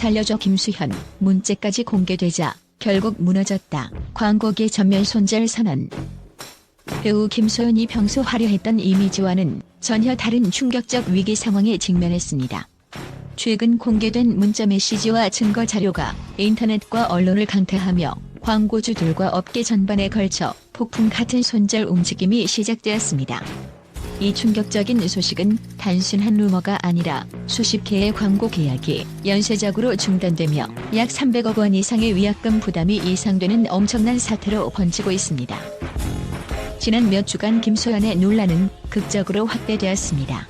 살려줘 김수현 문자까지 공개되자 결국 무너졌다. 광고계 전면 손절 선언. 배우 김소연이 평소 화려했던 이미지와는 전혀 다른 충격적 위기 상황에 직면했습니다. 최근 공개된 문자 메시지와 증거 자료가 인터넷과 언론을 강타하며 광고주들과 업계 전반에 걸쳐 폭풍 같은 손절 움직임이 시작되었습니다. 이 충격적인 소식은 단순한 루머가 아니라 수십 개의 광고 계약이 연쇄적으로 중단되며 약 300억 원 이상의 위약금 부담이 예상되는 엄청난 사태로 번지고 있습니다. 지난 몇 주간 김소연의 논란은 극적으로 확대되었습니다.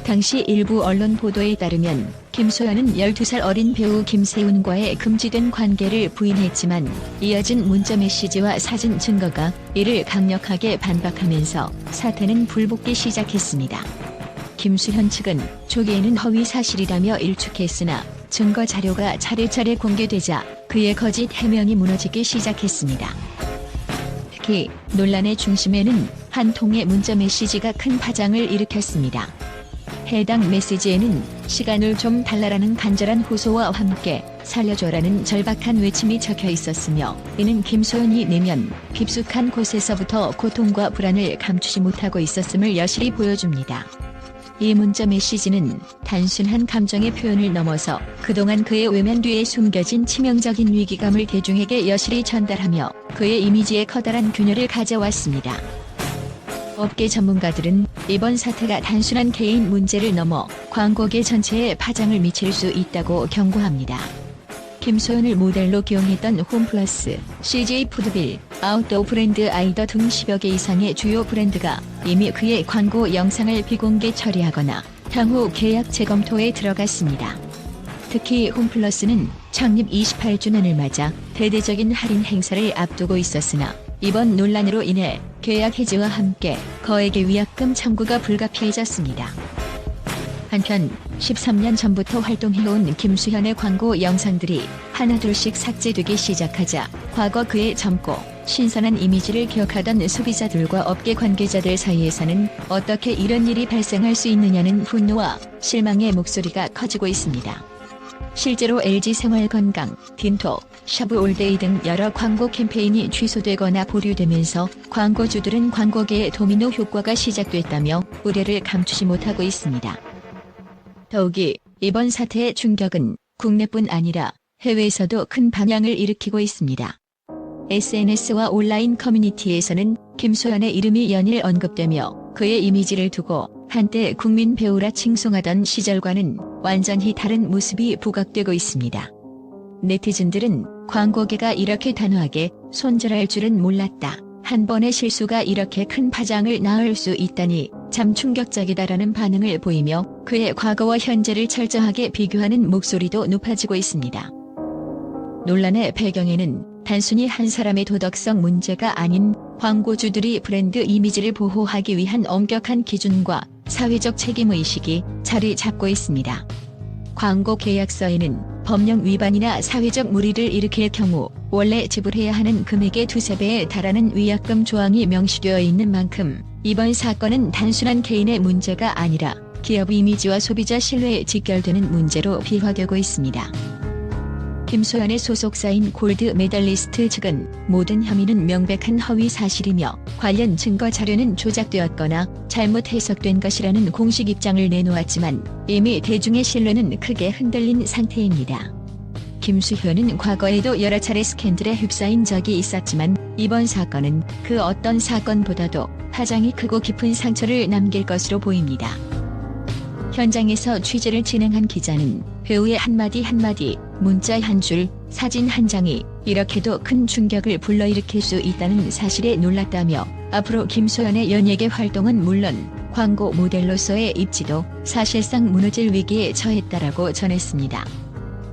당시 일부 언론 보도에 따르면 김소연은 12살 어린 배우 김세훈과의 금지된 관계를 부인했지만 이어진 문자 메시지와 사진 증거가 이를 강력하게 반박하면서 사태는 불붙기 시작했습니다. 김수현 측은 초기에는 허위 사실이라며 일축했으나 증거 자료가 차례차례 공개되자 그의 거짓 해명이 무너지기 시작했습니다. 특히 논란의 중심에는 한 통의 문자 메시지가 큰 파장을 일으켰습니다. 해당 메시지에는 시간을 좀 달라라는 간절한 호소와 함께 살려줘라는 절박한 외침이 적혀 있었으며 이는 김소연이 내면 깊숙한 곳에서부터 고통과 불안을 감추지 못하고 있었음을 여실히 보여줍니다. 이 문자 메시지는 단순한 감정의 표현을 넘어서 그동안 그의 외면 뒤에 숨겨진 치명적인 위기감을 대중에게 여실히 전달하며 그의 이미지에 커다란 균열을 가져왔습니다. 업계 전문가들은 이번 사태가 단순한 개인 문제를 넘어 광고계 전체에 파장을 미칠 수 있다고 경고합니다. 김소연을 모델로 기용했던 홈플러스, CJ 푸드빌, 아웃도어 브랜드 아이더 등 10여 개 이상의 주요 브랜드가 이미 그의 광고 영상을 비공개 처리하거나 향후 계약 재검토에 들어갔습니다. 특히 홈플러스는 창립 28주년을 맞아 대대적인 할인 행사를 앞두고 있었으나 이번 논란으로 인해 계약 해지와 함께 거액의 위약금 청구가 불가피해졌습니다. 한편 13년 전부터 활동해온 김수현의 광고 영상들이 하나둘씩 삭제되기 시작하자 과거 그의 젊고 신선한 이미지를 기억하던 소비자들과 업계 관계자들 사이에서는 어떻게 이런 일이 발생할 수 있느냐는 분노와 실망의 목소리가 커지고 있습니다. 실제로 LG생활건강, 딘토, 샤브올데이 등 여러 광고 캠페인이 취소되거나 보류되면서 광고주들은 광고계의 도미노 효과가 시작됐다며 우려를 감추지 못하고 있습니다. 더욱이 이번 사태의 충격은 국내뿐 아니라 해외에서도 큰 반향을 일으키고 있습니다. SNS와 온라인 커뮤니티에서는 김소연의 이름이 연일 언급되며 그의 이미지를 두고 한때 국민 배우라 칭송하던 시절과는 완전히 다른 모습이 부각되고 있습니다. 네티즌들은 광고계가 이렇게 단호하게 손절할 줄은 몰랐다. 한 번의 실수가 이렇게 큰 파장을 낳을 수 있다니 참 충격적이다라는 반응을 보이며 그의 과거와 현재를 철저하게 비교하는 목소리도 높아지고 있습니다. 논란의 배경에는 단순히 한 사람의 도덕성 문제가 아닌 광고주들이 브랜드 이미지를 보호하기 위한 엄격한 기준과 사회적 책임의식이 자리 잡고 있습니다. 광고 계약서에는 법령 위반이나 사회적 물의를 일으킬 경우 원래 지불해야 하는 금액의 2~3배에 달하는 위약금 조항이 명시되어 있는 만큼 이번 사건은 단순한 개인의 문제가 아니라 기업 이미지와 소비자 신뢰에 직결되는 문제로 비화되고 있습니다. 김소연의 소속사인 골드 메달리스트 측은 모든 혐의는 명백한 허위 사실이며 관련 증거 자료는 조작되었거나 잘못 해석된 것이라는 공식 입장을 내놓았지만 이미 대중의 신뢰는 크게 흔들린 상태입니다. 김수현은 과거에도 여러 차례 스캔들에 휩싸인 적이 있었지만 이번 사건은 그 어떤 사건보다도 파장이 크고 깊은 상처를 남길 것으로 보입니다. 현장에서 취재를 진행한 기자는 배우의 한마디, 문자 한 줄, 사진 한 장이 이렇게도 큰 충격을 불러일으킬 수 있다는 사실에 놀랐다며 앞으로 김소연의 연예계 활동은 물론 광고 모델로서의 입지도 사실상 무너질 위기에 처했다라고 전했습니다.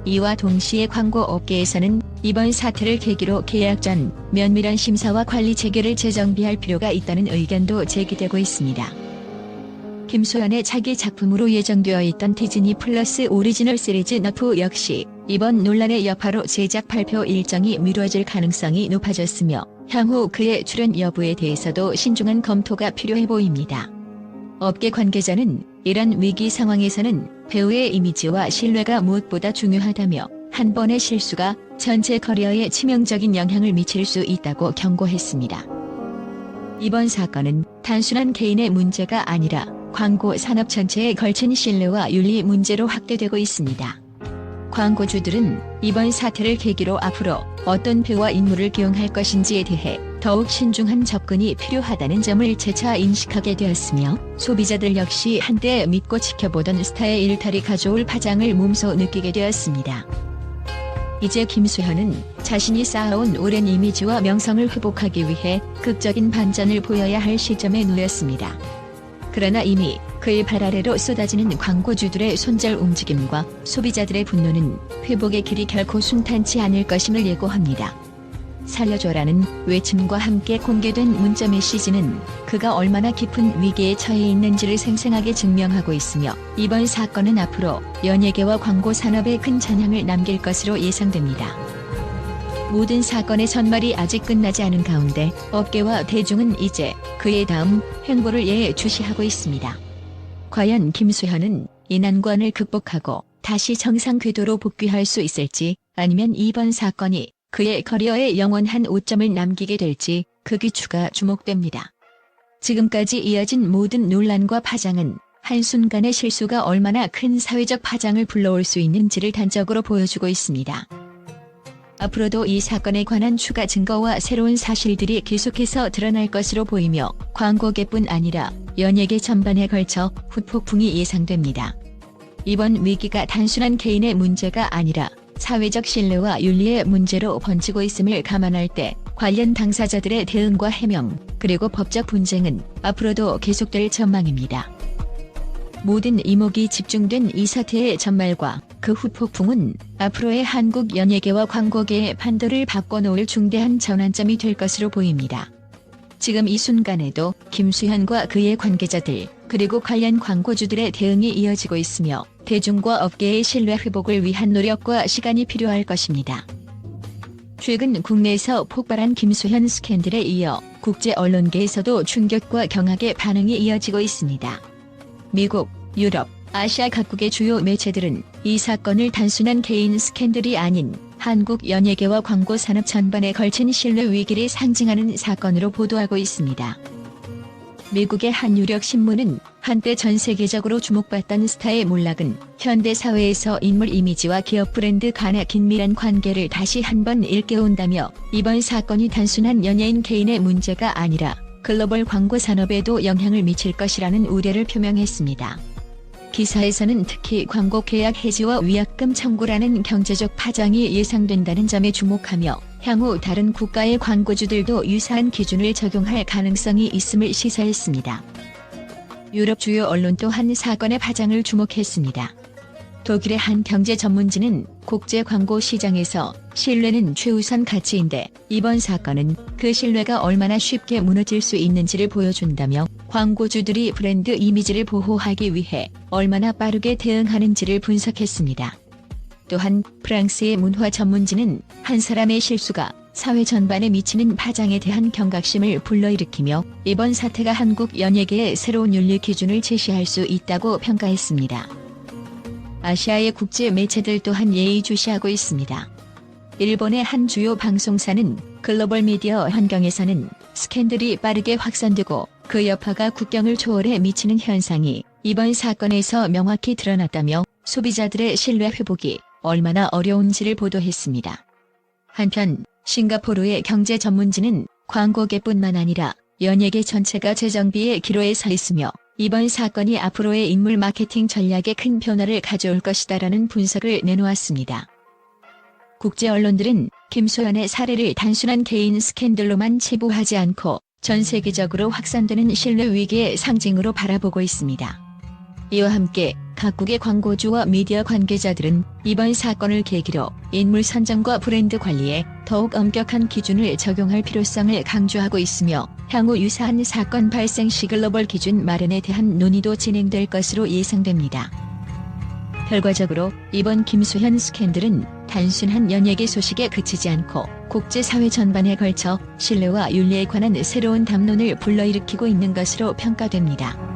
이와 동시에 광고 업계에서는 이번 사태를 계기로 계약 전 면밀한 심사와 관리 체계를 재정비할 필요가 있다는 의견도 제기되고 있습니다. 김소연의 차기 작품으로 예정되어 있던 디즈니 플러스 오리지널 시리즈 너프 역시 이번 논란의 여파로 제작 발표 일정이 미뤄질 가능성이 높아졌으며 향후 그의 출연 여부에 대해서도 신중한 검토가 필요해 보입니다. 업계 관계자는 이런 위기 상황에서는 배우의 이미지와 신뢰가 무엇보다 중요하다며 한 번의 실수가 전체 커리어에 치명적인 영향을 미칠 수 있다고 경고했습니다. 이번 사건은 단순한 개인의 문제가 아니라 광고 산업 전체에 걸친 신뢰와 윤리 문제로 확대되고 있습니다. 광고주들은 이번 사태를 계기로 앞으로 어떤 배우와 인물을 기용할 것인지에 대해 더욱 신중한 접근이 필요하다는 점을 재차 인식하게 되었으며, 소비자들 역시 한때 믿고 지켜보던 스타의 일탈이 가져올 파장을 몸소 느끼게 되었습니다. 이제 김수현은 자신이 쌓아온 오랜 이미지와 명성을 회복하기 위해 극적인 반전을 보여야 할 시점에 놓였습니다. 그러나 이미 그의 발 아래로 쏟아지는 광고주들의 손절 움직임과 소비자들의 분노는 회복의 길이 결코 순탄치 않을 것임을 예고합니다. 살려줘라는 외침과 함께 공개된 문자 메시지는 그가 얼마나 깊은 위기에 처해 있는지를 생생하게 증명하고 있으며, 이번 사건은 앞으로 연예계와 광고 산업에 큰 잔향을 남길 것으로 예상됩니다. 모든 사건의 전말이 아직 끝나지 않은 가운데 업계와 대중은 이제 그의 다음 행보를 예주시하고 있습니다. 과연 김수현은 이 난관을 극복하고 다시 정상 궤도로 복귀할 수 있을지, 아니면 이번 사건이 그의 커리어에 영원한 오점을 남기게 될지 그 귀추가 주목됩니다. 지금까지 이어진 모든 논란과 파장은 한순간의 실수가 얼마나 큰 사회적 파장을 불러올 수 있는지를 단적으로 보여주고 있습니다. 앞으로도 이 사건에 관한 추가 증거와 새로운 사실들이 계속해서 드러날 것으로 보이며, 광고계뿐 아니라 연예계 전반에 걸쳐 후폭풍이 예상됩니다. 이번 위기가 단순한 개인의 문제가 아니라 사회적 신뢰와 윤리의 문제로 번지고 있음을 감안할 때 관련 당사자들의 대응과 해명, 그리고 법적 분쟁은 앞으로도 계속될 전망입니다. 모든 이목이 집중된 이 사태의 전말과 그 후폭풍은 앞으로의 한국 연예계와 광고계의 판도를 바꿔놓을 중대한 전환점이 될 것으로 보입니다. 지금 이 순간에도 김수현과 그의 관계자들, 그리고 관련 광고주들의 대응이 이어지고 있으며, 대중과 업계의 신뢰 회복을 위한 노력과 시간이 필요할 것입니다. 최근 국내에서 폭발한 김수현 스캔들에 이어 국제 언론계에서도 충격과 경악의 반응이 이어지고 있습니다. 미국, 유럽, 아시아 각국의 주요 매체들은 이 사건을 단순한 개인 스캔들이 아닌 한국 연예계와 광고 산업 전반에 걸친 신뢰 위기를 상징하는 사건으로 보도하고 있습니다. 미국의 한 유력 신문은 한때 전 세계적으로 주목받던 스타의 몰락은 현대 사회에서 인물 이미지와 기업 브랜드 간의 긴밀한 관계를 다시 한번 일깨운다며, 이번 사건이 단순한 연예인 개인의 문제가 아니라 글로벌 광고 산업에도 영향을 미칠 것이라는 우려를 표명했습니다. 기사에서는 특히 광고 계약 해지와 위약금 청구라는 경제적 파장이 예상된다는 점에 주목하며, 향후 다른 국가의 광고주들도 유사한 기준을 적용할 가능성이 있음을 시사했습니다. 유럽 주요 언론 또한 사건의 파장을 주목했습니다. 독일의 한 경제 전문지는 국제 광고 시장에서 신뢰는 최우선 가치인데, 이번 사건은 그 신뢰가 얼마나 쉽게 무너질 수 있는지를 보여준다며, 광고주들이 브랜드 이미지를 보호하기 위해 얼마나 빠르게 대응하는지를 분석했습니다. 또한 프랑스의 문화 전문지는 한 사람의 실수가 사회 전반에 미치는 파장에 대한 경각심을 불러일으키며, 이번 사태가 한국 연예계의 새로운 윤리 기준을 제시할 수 있다고 평가했습니다. 아시아의 국제 매체들 또한 예의주시하고 있습니다. 일본의 한 주요 방송사는 글로벌 미디어 환경에서는 스캔들이 빠르게 확산되고 그 여파가 국경을 초월해 미치는 현상이 이번 사건에서 명확히 드러났다며, 소비자들의 신뢰 회복이 얼마나 어려운지를 보도했습니다. 한편 싱가포르의 경제 전문지는 광고계뿐만 아니라 연예계 전체가 재정비의 기로에 서 있으며, 이번 사건이 앞으로의 인물 마케팅 전략에 큰 변화를 가져올 것이다라는 분석을 내놓았습니다. 국제 언론들은 김수현의 사례를 단순한 개인 스캔들로만 치부하지 않고 전 세계적으로 확산되는 신뢰 위기의 상징으로 바라보고 있습니다. 이와 함께 각국의 광고주와 미디어 관계자들은 이번 사건을 계기로 인물 선정과 브랜드 관리에 더욱 엄격한 기준을 적용할 필요성을 강조하고 있으며, 향후 유사한 사건 발생 시 글로벌 기준 마련에 대한 논의도 진행될 것으로 예상됩니다. 결과적으로 이번 김수현 스캔들은 단순한 연예계 소식에 그치지 않고 국제사회 전반에 걸쳐 신뢰와 윤리에 관한 새로운 담론을 불러일으키고 있는 것으로 평가됩니다.